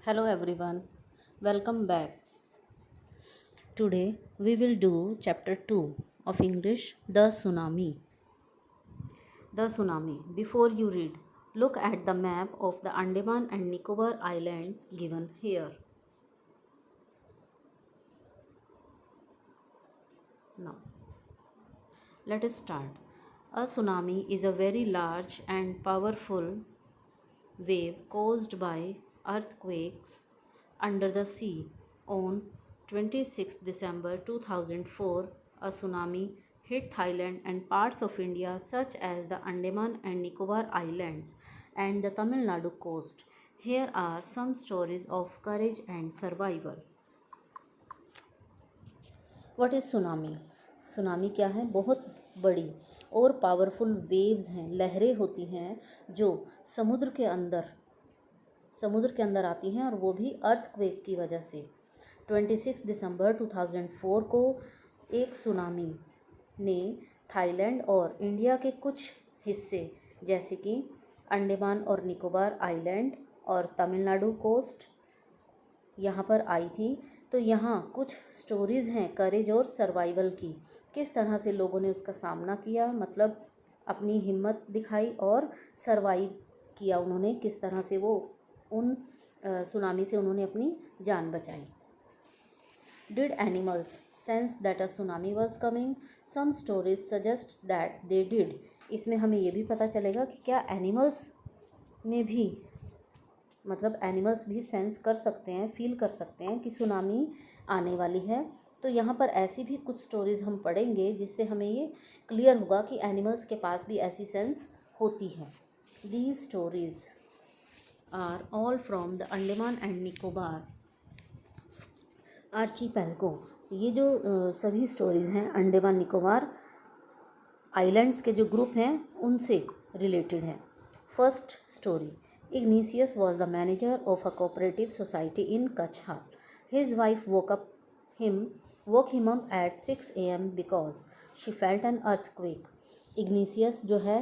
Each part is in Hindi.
Hello everyone, welcome back. Today we will do chapter 2 of English, The Tsunami. The Tsunami. Before you read, look at the map of the Andaman and Nicobar Islands given here. Now, let us start. A tsunami is a very large and powerful wave caused by earthquakes under the sea. On 26 December 2004, a tsunami hit Thailand and parts of India such as the Andaman and Nicobar Islands and the Tamil Nadu coast. Here are some stories of courage and survival. What is tsunami? Tsunami क्या है? बहुत बड़ी और पावरफुल वेव्स हैं, लहरें होती हैं जो समुद्र के अंदर आती हैं और वो भी अर्थक्वेक की वजह से। 26 दिसंबर 2004 को एक सुनामी ने थाईलैंड और इंडिया के कुछ हिस्से जैसे कि अंडमान और निकोबार आइलैंड और तमिलनाडु कोस्ट यहाँ पर आई थी। तो यहाँ कुछ स्टोरीज़ हैं करेज और सर्वाइवल की, किस तरह से लोगों ने उसका सामना किया, मतलब अपनी हिम्मत दिखाई और सर्वाइव किया उन्होंने, किस तरह से वो उन सुनामी से उन्होंने अपनी जान बचाई। Did animals sense that a tsunami was coming? Some stories suggest that they did. इसमें हमें ये भी पता चलेगा कि क्या एनिमल्स ने भी, मतलब एनिमल्स भी सेंस कर सकते हैं, फील कर सकते हैं कि सुनामी आने वाली है। तो यहाँ पर ऐसी भी कुछ स्टोरीज़ हम पढ़ेंगे जिससे हमें ये क्लियर होगा कि एनिमल्स के पास भी ऐसी सेंस होती है। These stories are all from the Andaman and Nicobar archipelago. ये जो सभी स्टोरीज़ हैं अंडमान निकोबार आइलैंड्स के जो ग्रुप हैं उनसे रिलेटेड है। First story, Ignatius was the manager of a cooperative society in Kachha. His wife woke him up at 6 a.m. because she felt an earthquake. Ignatius जो है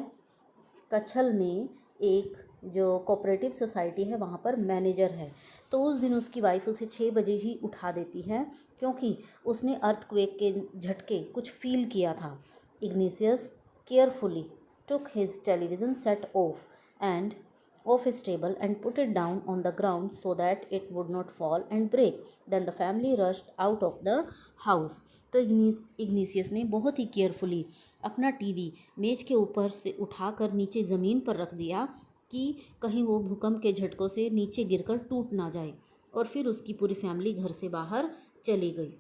कच्छल में एक जो कोऑपरेटिव सोसाइटी है वहाँ पर मैनेजर है। तो उस दिन उसकी वाइफ उसे 6 बजे ही उठा देती है क्योंकि उसने अर्थक्वेक के झटके कुछ फील किया था। Ignatius carefully took his television set off his table and put it down on the ground so that it would not fall and break. Then the family rushed out of the house. तो इग्नीसियस ने बहुत ही केयरफुली अपना टीवी मेज के ऊपर से उठाकर नीचे ज़मीन पर रख दिया कि कहीं वो भूकंप के झटकों से नीचे गिरकर टूट ना जाए, और फिर उसकी पूरी फैमिली घर से बाहर चली गई।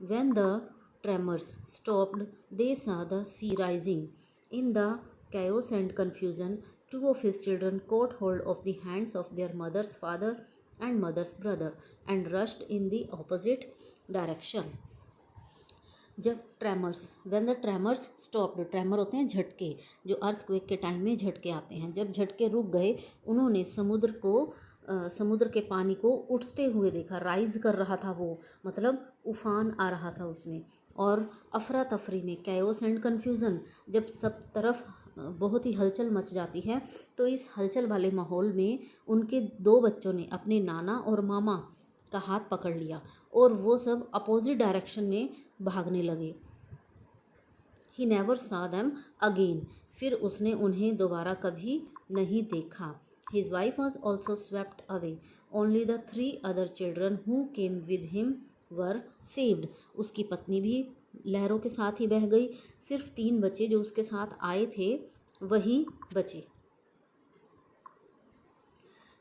When the tremors stopped, they saw the sea rising. In the chaos and confusion, two of his children caught hold of the hands of their mother's father and mother's brother and rushed in the opposite direction. जब when the tremors stopped, tremor होते हैं झटके, जो अर्थक्वेक के टाइम में झटके आते हैं, जब झटके रुक गए उन्होंने समुद्र के पानी को उठते हुए देखा, राइज कर रहा था वो, मतलब उफान आ रहा था उसमें। और अफरा तफरी में, कैओस एंड कन्फ्यूज़न, जब सब तरफ बहुत ही हलचल मच जाती है, तो इस हलचल वाले माहौल में उनके 2 बच्चों ने अपने नाना और मामा का हाथ पकड़ लिया और वो सब अपोजिट डायरेक्शन में भागने लगे। He never saw them again, फिर उसने उन्हें दोबारा कभी नहीं देखा। His wife was also swept away, only the 3 other children who came with him were saved. उसकी पत्नी भी लहरों के साथ ही बह गई, सिर्फ 3 बच्चे जो उसके साथ आए थे वही बचे।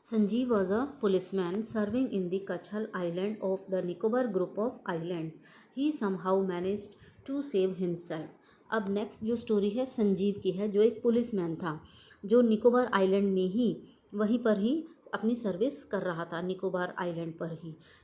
Sanjeev was a policeman serving in the Kachal island of the Nicobar group of islands. He somehow managed to save himself. अब नेक्स्ट जो स्टोरी है संजीव की है, जो एक पुलिसमैन था जो निकोबार आइलैंड में ही वहीं पर ही अपनी सर्विस कर रहा था, निकोबार आइलैंड पर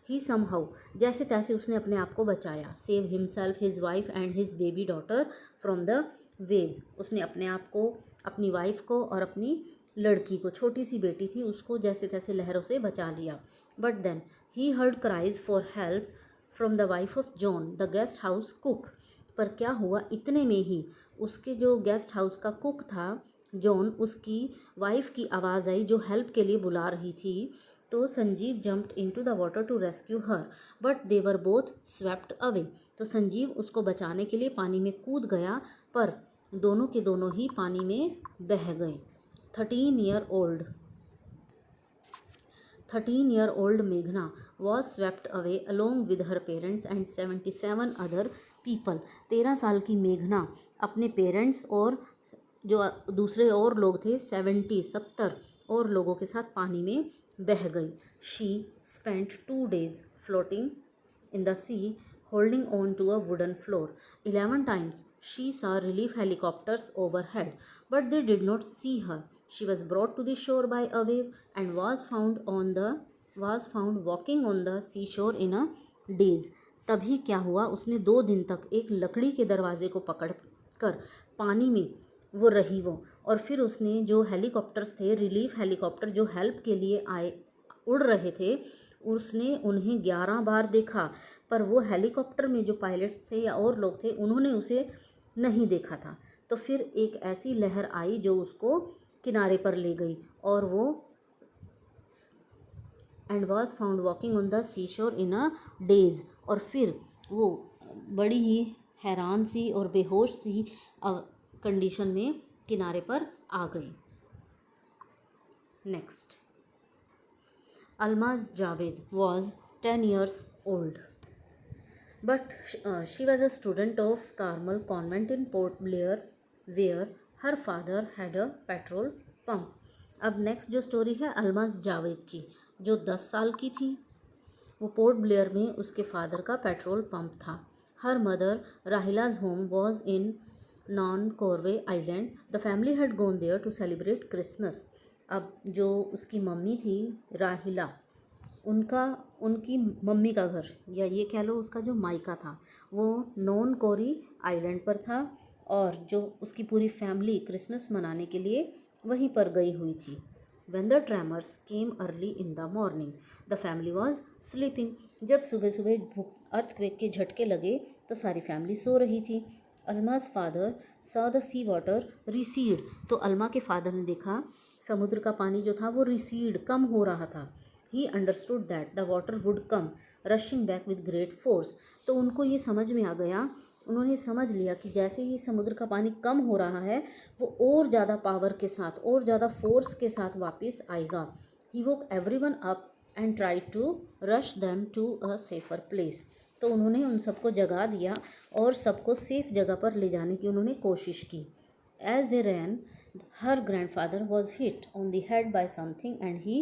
ही समहाउ, जैसे तैसे उसने अपने आप को बचाया। Save himself, his wife and his baby daughter from the waves. उसने अपने आप को, अपनी वाइफ को और अपनी लड़की को, छोटी सी बेटी थी उसको, जैसे तैसे लहरों से बचा लिया। But then he heard cries for help from the wife of John the guest house cook. पर क्या हुआ, इतने में ही उसके जो गेस्ट हाउस का कुक था जॉन, उसकी वाइफ की आवाज़ आई जो हेल्प के लिए बुला रही थी। तो Sanjeev jumped into the water to rescue her but they were both swept away. तो संजीव उसको बचाने के लिए पानी में कूद गया पर दोनों के दोनों ही पानी में बह गए। 13-year-old Meghna was swept away along with her parents and 77 other people। 13 साल की मेघना अपने पेरेंट्स और जो दूसरे और लोग थे 70 और लोगों के साथ पानी में बह गई। She spent 2 days floating in the sea holding on to a wooden floor. 11 times she saw relief helicopters overhead, but they did not see her. She was brought to the shore by a wave and was found walking on the seashore in a daze। तभी क्या हुआ, उसने 2 दिन तक एक लकड़ी के दरवाजे को पकड़ कर पानी में वो रही और फिर उसने जो हेलीकॉप्टर्स थे, रिलीफ हेलीकॉप्टर जो हेल्प के लिए आए उड़ रहे थे, उसने उन्हें 11 बार देखा पर वो हेलीकॉप्टर में जो पायलट्स थे या और लोग थे उन्होंने उसे नहीं देखा था। तो फिर एक ऐसी लहर आई जो उसको किनारे पर ले गई और वो and was found walking on the sea shore in a days, और फिर वो बड़ी ही हैरान सी और बेहोश सी कंडीशन में किनारे पर आ गई। Next, Almaz Javed was 10 years old, but she was a student of Carmel Convent in Port Blair, where her father had a petrol pump। अब नेक्स्ट जो स्टोरी है अलमाज जावेद की, जो 10 साल की थी, वो पोर्ट ब्लेयर में उसके फादर का पेट्रोल पंप था। Her mother Rahila's home was in Non Korve island. The family had gone there to celebrate Christmas. अब जो उसकी मम्मी थी राहिला, उनकी मम्मी का घर या ये कह लो उसका जो मायका था वो नॉन कोरी आइलैंड पर था और जो उसकी पूरी फैमिली क्रिसमस मनाने के लिए वहीं पर गई हुई थी। When the tremors came early in the morning, the family was sleeping। जब सुबह सुबह अर्थक्वेक के झटके लगे तो सारी फैमिली सो रही थी। अल्मा's father saw the sea water recede। तो अल्मा के फादर ने देखा समुद्र का पानी जो था वो रिसीड, कम हो रहा था। He understood that the water would come rushing back with great force। तो उनको ये समझ में आ गया, उन्होंने समझ लिया कि जैसे ही समुद्र का पानी कम हो रहा है वो और ज़्यादा पावर के साथ और ज़्यादा फोर्स के साथ वापस आएगा। He woke everyone up and tried to rush them to a safer place। तो उन्होंने उन सबको जगा दिया और सबको सेफ जगह पर ले जाने की उन्होंने कोशिश की। As they ran, her grandfather was hit on the head by something and he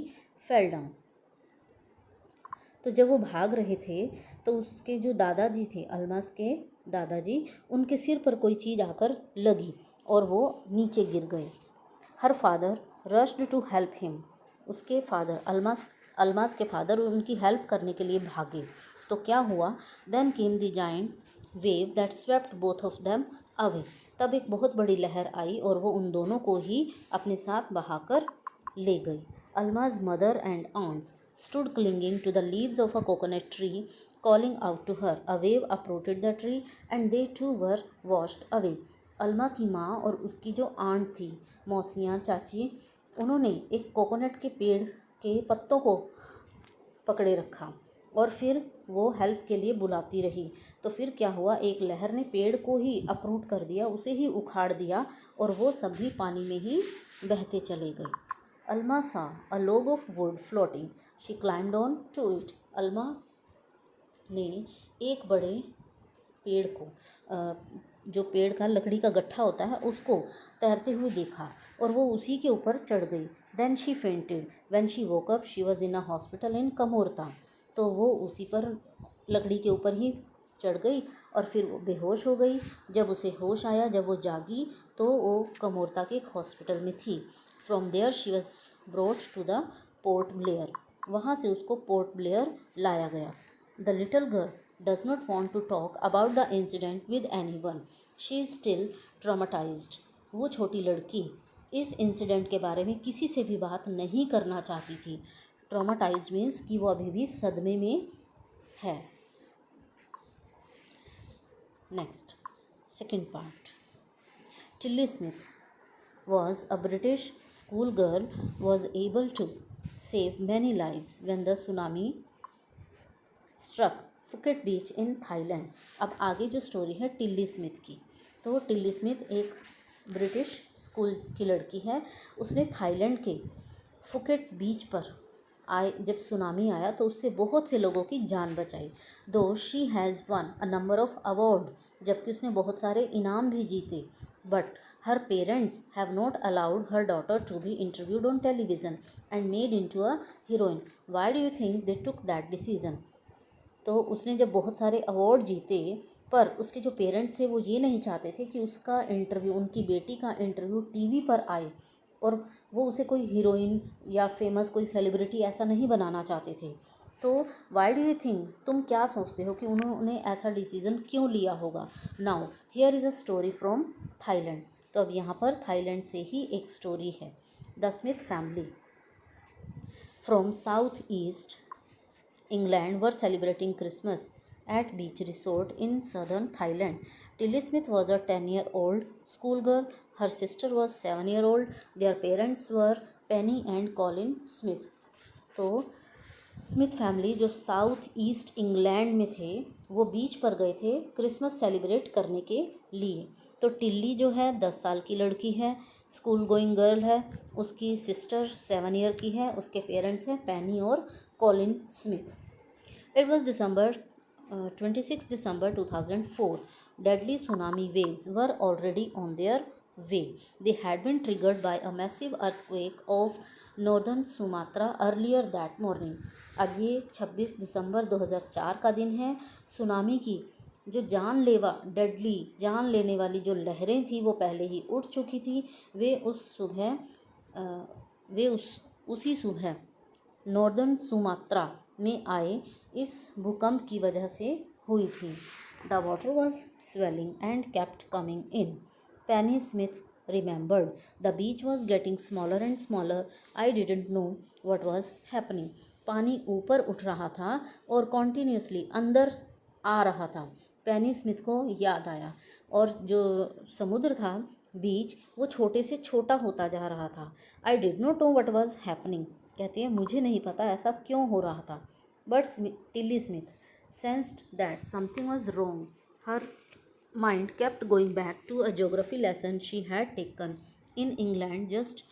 fell down। तो जब वो भाग रहे थे तो उसके जो दादाजी थे, अलमास के दादाजी, उनके सिर पर कोई चीज़ आकर लगी और वो नीचे गिर गए। Her father rushed to help him. उसके फादर अलमास के फादर उनकी हेल्प करने के लिए भागे। तो क्या हुआ, then came the giant wave that swept both of them away. तब एक बहुत बड़ी लहर आई और वो उन दोनों को ही अपने साथ बहाकर ले गई। अलमा's mother and aunts stood clinging to the leaves of a coconut tree, calling out to her। A wave uprooted the tree and they too were washed away। अलमा की माँ और उसकी जो आंट थी, मौसियाँ, चाची, उन्होंने एक कोकोनट के पेड़ के पत्तों को पकड़े रखा और फिर वो हेल्प के लिए बुलाती रही। तो फिर क्या हुआ, एक लहर ने पेड़ को ही अपरूट कर दिया, उसे ही उखाड़ दिया और वो सभी पानी में ही बहते चले गए। Alma saw a log of wood floating। She climbed on to it। Alma ने एक बड़े पेड़ को, जो पेड़ का लकड़ी का गट्ठा होता है, उसको तैरते हुए देखा और वो उसी के ऊपर चढ़ गई। Then she fainted। When she woke up, she was in a hospital in Kamorta। तो वो उसी पर लकड़ी के ऊपर ही चढ़ गई और फिर वो बेहोश हो गई। जब उसे होश आया, जब वो जागी तो वो कमोरता के एक हॉस्पिटल में थी। From there she was brought to the Port Blair। वहाँ से उसको पोर्ट ब्लेयर लाया गया। The little girl does not want to talk about the incident with anyone। She is still traumatized। वो छोटी लड़की इस इंसिडेंट के बारे में किसी से भी बात नहीं करना चाहती थी। ट्रॉमाटाइज्ड मीन्स कि वो अभी भी सदमे में है। Next, second part. Tilly Smith was a British schoolgirl was able to save many lives when the tsunami struck Phuket beach in Thailand. अब आगे जो स्टोरी है टिल्ली स्मिथ की, तो टिल्ली स्मिथ एक ब्रिटिश स्कूल की लड़की है। उसने थाईलैंड के फुकेट बीच पर आए जब सुनामी आया तो उससे बहुत से लोगों की जान बचाई। Though she has won a number of award, जबकि उसने बहुत सारे इनाम भी जीते। But her parents have not allowed her daughter to be interviewed on television and made into a heroine. Why do you think they took that decision. तो उसने जब बहुत सारे अवार्ड जीते पर उसके जो पेरेंट्स थे वो ये नहीं चाहते थे कि उसका इंटरव्यू, उनकी बेटी का इंटरव्यू टीवी पर आए, और वो उसे कोई हीरोइन या फेमस कोई सेलिब्रिटी ऐसा नहीं बनाना चाहते थे। तो वाई डू यू थिंक, तुम क्या सोचते हो कि उन्होंने ऐसा डिसीज़न क्यों लिया होगा। Now here is a story from Thailand. तो अब यहाँ पर थाईलैंड से ही एक स्टोरी है। The Smith family from south east England were celebrating Christmas at beach resort in southern Thailand. Tilly Smith was a 10-year-old schoolgirl. Her sister was 7-year-old. Their parents were Penny and Colin Smith. तो स्मिथ फैमिली जो साउथ ईस्ट इंग्लैंड में थे वो बीच पर गए थे क्रिसमस सेलिब्रेट करने के लिए। तो टिल्ली जो है 10 साल की लड़की है, स्कूल गोइंग गर्ल है। उसकी सिस्टर 7 ईयर की है। उसके पेरेंट्स हैं पेनी और Colin Smith. It was 26 December 2004. Deadly tsunami waves were already on their way. They had been triggered by a massive earthquake of northern Sumatra earlier that morning. अब ये 26 दिसंबर 2004 का दिन है। सुनामी की जो जानलेवा डेडली जान लेने वाली जो लहरें थी वो पहले ही उठ चुकी थी। उसी सुबह नॉर्दर्न सुमात्रा में आए इस भूकंप की वजह से हुई थी। The water was swelling and kept coming in. Penney Smith remembered the beach was getting smaller and smaller. I didn't know what was happening. पानी ऊपर उठ रहा था और कॉन्टीन्यूसली अंदर आ रहा था। पेनी स्मिथ को याद आया और जो समुद्र था बीच वो छोटे से छोटा होता जा रहा था। I did not know what was happening. कहती है मुझे नहीं पता ऐसा क्यों हो रहा था। But Tilly Smith sensed that something was wrong. Her mind kept going back to a geography lesson she had taken in England just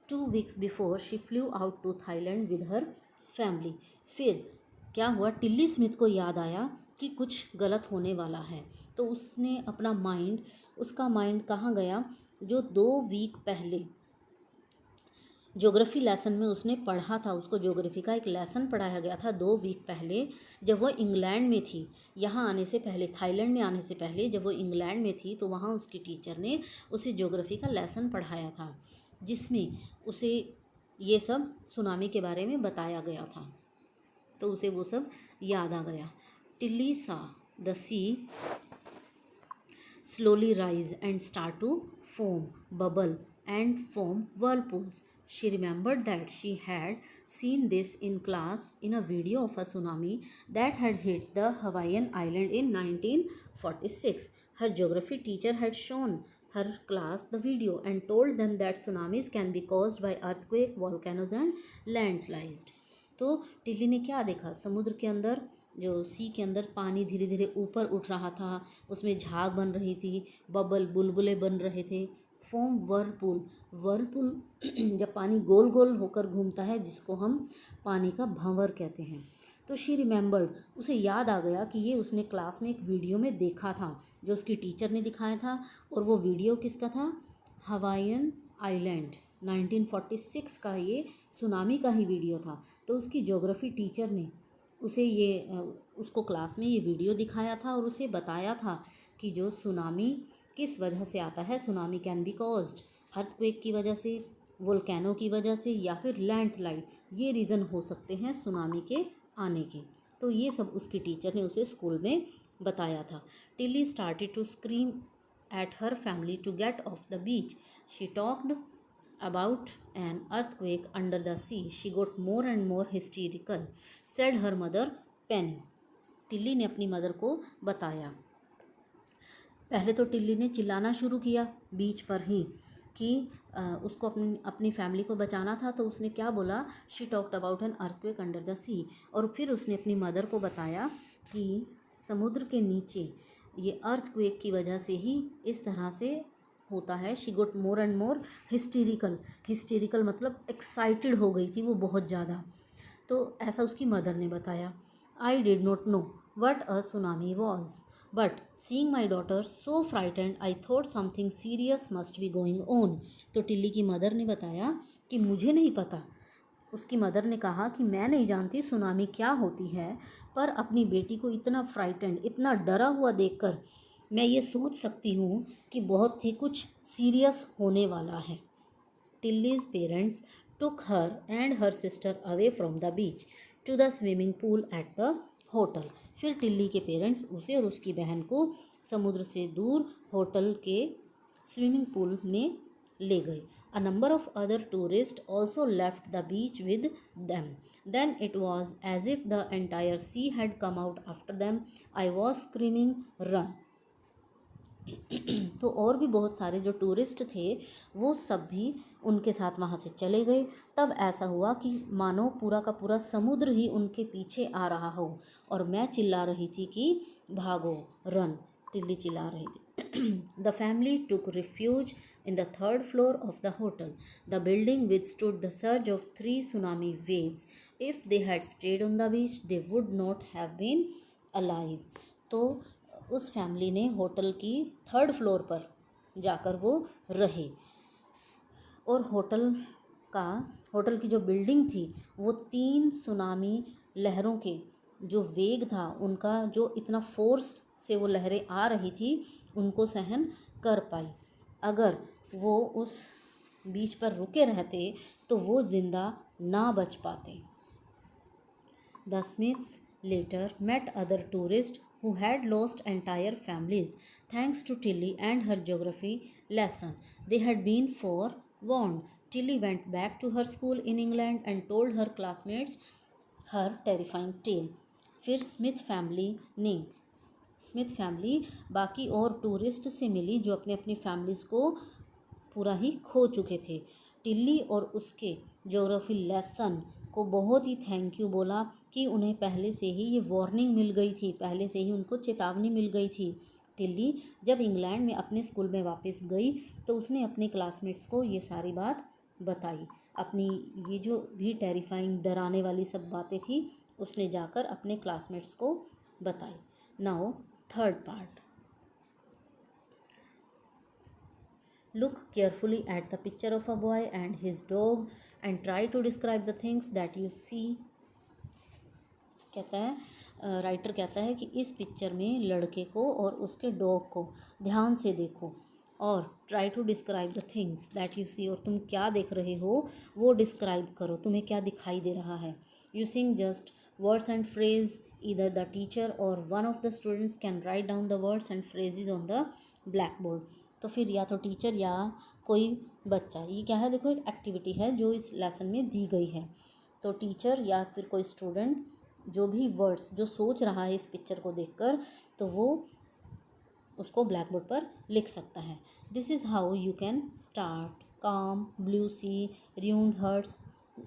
2 weeks before she flew out to Thailand with her family. फिर क्या हुआ, टिल्ली स्मिथ को याद आया कि कुछ गलत होने वाला है। तो उसने अपना उसका माइंड कहाँ गया, जो 2 वीक पहले ज्योग्राफी लेसन में उसने पढ़ा था। उसको ज्योग्राफी का एक लेसन पढ़ाया गया था 2 वीक पहले, जब वो इंग्लैंड में थी। यहाँ आने से पहले, थाईलैंड में आने से पहले जब वो इंग्लैंड में थी तो वहाँ उसकी टीचर ने उसे ज्योग्राफी का लेसन पढ़ाया था, जिसमें उसे ये सब सुनामी के बारे में बताया गया था। तो उसे वो सब याद आ गया। Tilly saw the sea slowly rise and start to foam, bubble and form whirlpools. She remembered that she had seen this in class in a video of a tsunami that had hit the Hawaiian island in 1946. Her geography teacher had shown her class the video and told them that tsunamis can be caused by earthquake, volcanoes and landslides. तो टिल्ली ने क्या देखा, समुद्र के अंदर जो सी के अंदर पानी धीरे धीरे ऊपर उठ रहा था, उसमें झाग बन रही थी, बबल बुलबुले बन रहे थे, फोम वर्लपूल जब पानी गोल गोल होकर घूमता है जिसको हम पानी का भंवर कहते हैं। तो शी रिमेंबर्ड, उसे याद आ गया कि ये उसने क्लास में एक वीडियो में देखा था जो उसकी टीचर ने दिखाया था। और वो वीडियो किसका था, हवाईयन आइलैंड 1946 का ये सुनामी का ही वीडियो था। तो उसकी ज्योग्राफी टीचर ने उसको क्लास में ये वीडियो दिखाया था और उसे बताया था कि जो सुनामी किस वजह से आता है। Tsunami can be caused earthquake की वजह से, वोल्केनो की वजह से, या फिर लैंडस्लाइड। ये रीज़न हो सकते हैं सुनामी के आने के। तो ये सब उसकी टीचर ने उसे स्कूल में बताया था। Tilly started to scream at her family to get off the beach. She talked about an earthquake under the sea. She got more and more hysterical, said her mother Penny. टिल्ली ने अपनी मदर को बताया। पहले तो टिल्ली ने चिल्लाना शुरू किया बीच पर ही कि उसको अपनी अपनी फैमिली को बचाना था, तो उसने क्या बोला, she talked about an earthquake under the sea. और फिर उसने अपनी मदर को बताया कि समुद्र के नीचे ये अर्थक्वेक की वजह से ही इस तरह से होता है। She got more and more hysterical मतलब एक्साइटेड हो गई थी वो बहुत ज़्यादा। तो ऐसा उसकी मदर ने बताया। I did not know what a tsunami was, but seeing my daughter so frightened I thought something serious must be going on. तो टिल्ली की मदर ने बताया कि मुझे नहीं पता, उसकी मदर ने कहा कि मैं नहीं जानती सुनामी क्या होती है, पर अपनी बेटी को इतना फ्राइटेंड, इतना डरा हुआ देखकर मैं ये सोच सकती हूँ कि बहुत ही कुछ सीरियस होने वाला है। Tilly's parents took her and her sister away from the beach to the swimming pool at the hotel. फिर टिल्ली के पेरेंट्स उसे और उसकी बहन को समुद्र से दूर होटल के स्विमिंग पूल में ले गए। A number of other tourists also left the beach with them. Then it was as if the entire sea had come out after them. I was screaming, run! तो और भी बहुत सारे जो टूरिस्ट थे वो सब भी उनके साथ वहाँ से चले गए। तब ऐसा हुआ कि मानो पूरा का पूरा समुद्र ही उनके पीछे आ रहा हो, और मैं चिल्ला रही थी कि भागो, रन, टिल्ली चिल्ला रही थी। The family took refuge in the third floor of the hotel. The building withstood the surge of 3 tsunami waves. If they had stayed on the beach, they would not have been alive. तो उस फैमिली ने होटल की थर्ड फ्लोर पर जाकर वो रहे, और होटल की जो बिल्डिंग थी वो 3 सुनामी लहरों के जो वेग था, उनका जो इतना फोर्स से वो लहरें आ रही थी, उनको सहन कर पाई। अगर वो उस बीच पर रुके रहते तो वो जिंदा ना बच पाते। The Smiths later met other tourists who had lost entire families thanks to Tilly and her geography lesson. They had been forewarned. Tilly went back to her school in England and told her classmates her terrifying tale. फिर स्मिथ फैमिली बाकी और टूरिस्ट से मिली जो अपने अपनी फैमिलीज़ को पूरा ही खो चुके थे। टिल्ली और उसके ज्योग्राफी लेसन को बहुत ही थैंक यू बोला कि उन्हें पहले से ही ये वार्निंग मिल गई थी, पहले से ही उनको चेतावनी मिल गई थी। टिल्ली जब इंग्लैंड में अपने स्कूल में वापस गई तो उसने अपने क्लासमेट्स को ये सारी बात बताई। अपनी ये जो भी टेरिफाइंग, डराने वाली सब बातें थी, उसने जाकर अपने क्लासमेट्स को बताई। Now third part. Look carefully at the picture of a boy and his dog and try to describe the things that you see. कहता है, राइटर कहता है कि इस पिक्चर में लड़के को और उसके डॉग को ध्यान से देखो और try to describe the things that you see, और तुम क्या देख रहे हो वो डिस्क्राइब करो, तुम्हें क्या दिखाई दे रहा है। Using just words and phrase, either the teacher or one of the students can write down the words and phrases on the black board. तो फिर या तो टीचर या कोई बच्चा, ये क्या है, देखो एक एक्टिविटी है जो इस लेसन में दी गई है, तो टीचर या फिर कोई स्टूडेंट जो भी वर्ड्स जो सोच रहा है इस पिक्चर को देखकर, तो वो उसको ब्लैक बोर्ड पर लिख सकता है। This is how you can start calm, blue sea, ruined hearts,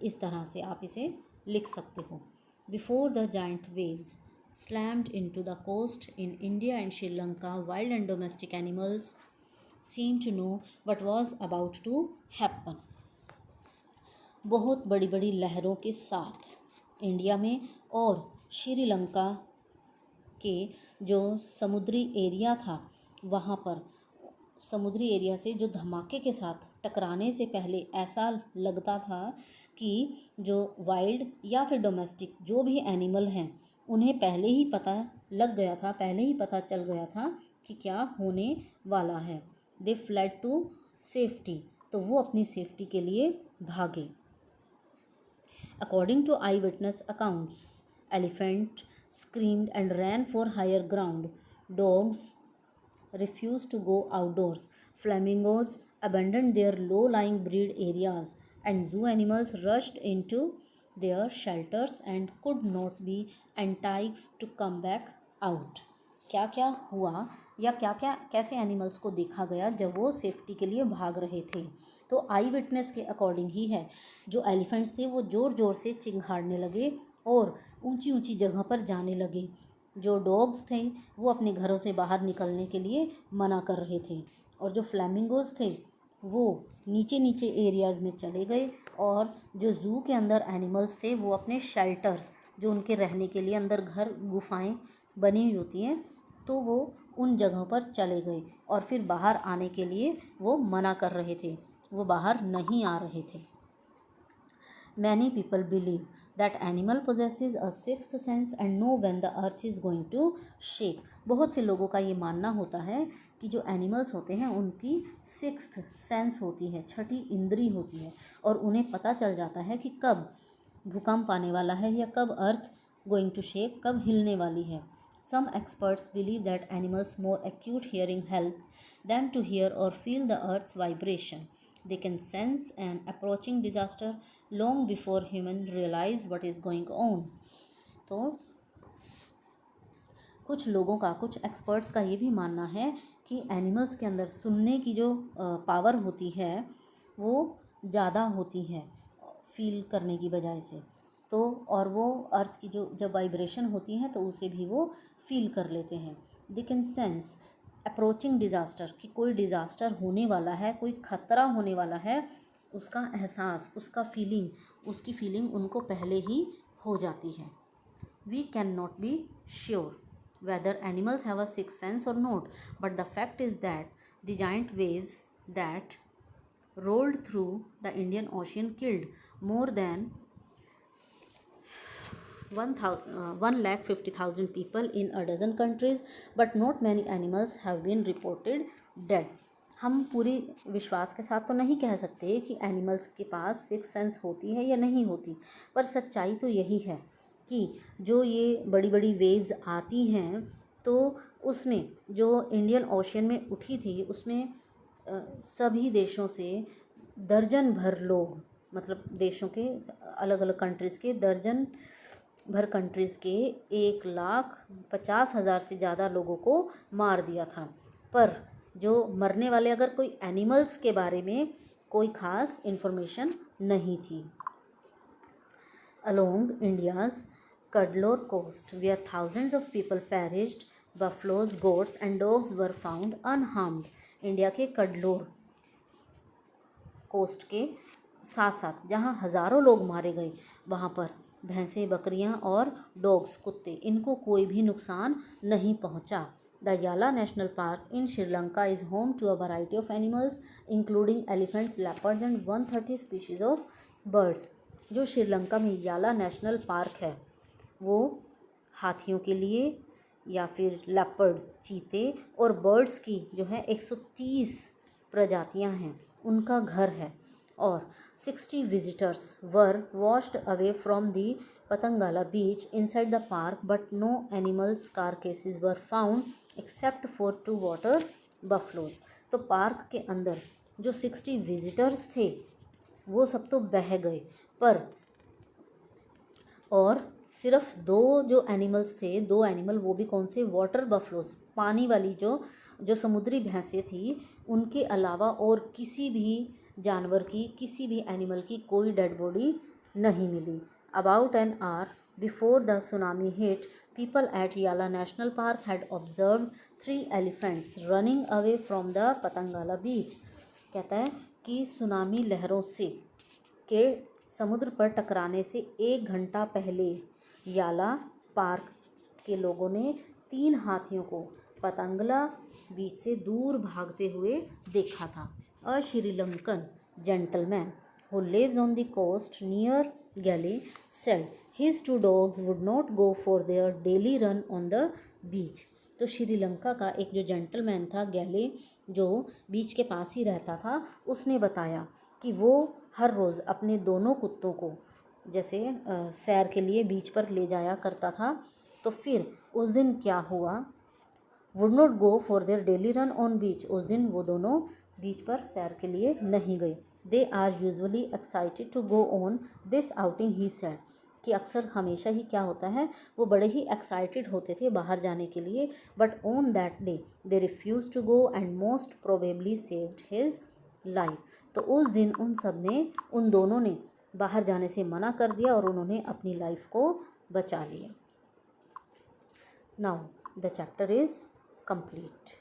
इस तरह से आप इसे लिख सकते हो। Before the giant waves slammed into the coast in India and Sri Lanka, wild and domestic animals seemed to know what was about to happen. बहुत बड़ी बड़ी लहरों के साथ इंडिया में और श्रीलंका के जो समुद्री एरिया था, वहाँ पर समुद्री एरिया से जो धमाके के साथ टकराने से पहले ऐसा लगता था कि जो वाइल्ड या फिर डोमेस्टिक जो भी एनिमल हैं, उन्हें पहले ही पता लग गया था, पहले ही पता चल गया था कि क्या होने वाला है। दे फ्लैड टू सेफ्टी, तो वो अपनी सेफ्टी के लिए भागे। According to eye witness accounts, elephant screamed and ran for higher ground, dogs refused to go outdoors, flamingos abandoned their low-lying breed areas, and zoo animals rushed into their shelters and could not be enticed to come back out. क्या क्या हुआ या क्या क्या कैसे एनिमल्स को देखा गया जब वो सेफ्टी के लिए भाग रहे थे। तो आई विटनेस के अकॉर्डिंग ही है, जो एलिफेंट्स थे वो ज़ोर ज़ोर से चिंघाड़ने लगे और ऊंची ऊंची जगह पर जाने लगे। जो डॉग्स थे वो अपने घरों से बाहर निकलने के लिए मना कर रहे थे, और जो फ्लैमिंगोज थे वो नीचे नीचे एरियाज़ में चले गए, और जो ज़ू के अंदर एनिमल्स थे वो अपने शेल्टर्स, जो उनके रहने के लिए अंदर घर गुफाएं बनी हुई होती हैं, तो वो उन जगहों पर चले गए, और फिर बाहर आने के लिए वो मना कर रहे थे, वो बाहर नहीं आ रहे थे। Many people believe that animal possesses a sixth sense and know when the earth is going to shake. बहुत से लोगों का ये मानना होता है कि जो एनिमल्स होते हैं उनकी सिक्स्थ सेंस होती है, छठी इंद्री होती है, और उन्हें पता चल जाता है कि कब भूकंप आने वाला है या कब अर्थ गोइंग टू शेक, कब हिलने वाली है। Some experts believe that animals more acute hearing help them to hear or feel the earth's vibration. They can sense an approaching disaster long before humans realize what is going on. तो कुछ लोगों का, कुछ एक्सपर्ट्स का ये भी मानना है कि एनिमल्स के अंदर सुनने की जो पावर होती है वो ज़्यादा होती है फील करने की बजाय से। तो और वो अर्थ की जो जब वाइब्रेशन होती है तो उसे भी वो फील कर लेते हैं। They can sense approaching disaster, कि कोई डिज़ास्टर होने वाला है, कोई ख़तरा होने वाला है, उसका एहसास, उसकी फीलिंग उनको पहले ही हो जाती है। We can not be sure whether animals have a sixth sense or not, but the fact is that the giant waves that rolled through the Indian Ocean killed more than 150,000 people in a dozen countries, but not many animals have been reported dead. हम पूरी विश्वास के साथ तो नहीं कह सकते कि एनिमल्स के पास सिक्स सेंस होती है या नहीं होती, पर सच्चाई तो यही है कि जो ये बड़ी बड़ी वेव्स आती हैं तो उसमें जो इंडियन ओशन में उठी थी उसमें सभी देशों से दर्जन भर लोग, मतलब देशों के अलग अलग कंट्रीज़ के दर्जन भर कंट्रीज़ के 1,50,000 से ज़्यादा लोगों को मार दिया था। पर जो मरने वाले अगर कोई एनिमल्स के बारे में कोई ख़ास इन्फॉर्मेशन नहीं थी। Along India's Cuddalore coast, where thousands of people perished, buffaloes, goats and dogs were found unharmed. India के कडलोर कोस्ट के साथ साथ जहाँ हज़ारों लोग मारे गए, वहाँ पर भैंसें, बकरियाँ और डॉग्स, कुत्ते, इनको कोई भी नुकसान नहीं पहुँचा। The Yala national park in Sri Lanka is home to a variety of animals including elephants, leopards and 130 species of birds. जो श्रीलंका में याला नेशनल पार्क है वो हाथियों के लिए या फिर लेपर्ड, चीते और बर्ड्स की जो है 130 प्रजातियां हैं उनका घर है, और 60 visitors were washed away from the Patanangala beach inside the park, but no animals carcasses were found except for 2 water buffaloes. तो पार्क के अंदर जो 60 विजिटर्स थे वो सब तो बह गए, पर और सिर्फ 2 जो एनिमल्स थे, 2 एनिमल, वो भी कौन से, वाटर बफलोस, पानी वाली जो समुद्री भैंसें थी, उनके अलावा और किसी भी जानवर की, किसी भी एनिमल की कोई डेड बॉडी नहीं मिली। About an hour before the tsunami hit, people at Yala National Park had observed 3 elephants running away from the Patangala beach. कहता है कि सुनामी लहरों से के समुद्र पर टकराने से 1 घंटा पहले याला पार्क के लोगों ने 3 हाथियों को पतंगला बीच से दूर भागते हुए देखा था। A Sri Lankan gentleman who lives on the coast near Galley said his 2 dogs would not go for their daily run on the beach. तो श्रीलंका का एक जो जेंटलमैन था, गैले, जो बीच के पास ही रहता था, उसने बताया कि वो हर रोज़ अपने दोनों कुत्तों को जैसे सैर के लिए बीच पर ले जाया करता था। तो फिर उस दिन क्या हुआ, would not go for their daily run on beach, उस दिन वो दोनों बीच पर सैर के लिए नहीं गए। They are usually excited to go on this outing, he said. कि अक्सर हमेशा ही क्या होता है, वो बड़े ही एक्साइटेड होते थे बाहर जाने के लिए, but on that day they refuse to go and most probably saved his life. तो उस दिन उन दोनों ने बाहर जाने से मना कर दिया और उन्होंने अपनी लाइफ को बचा लिया। Now the chapter is complete.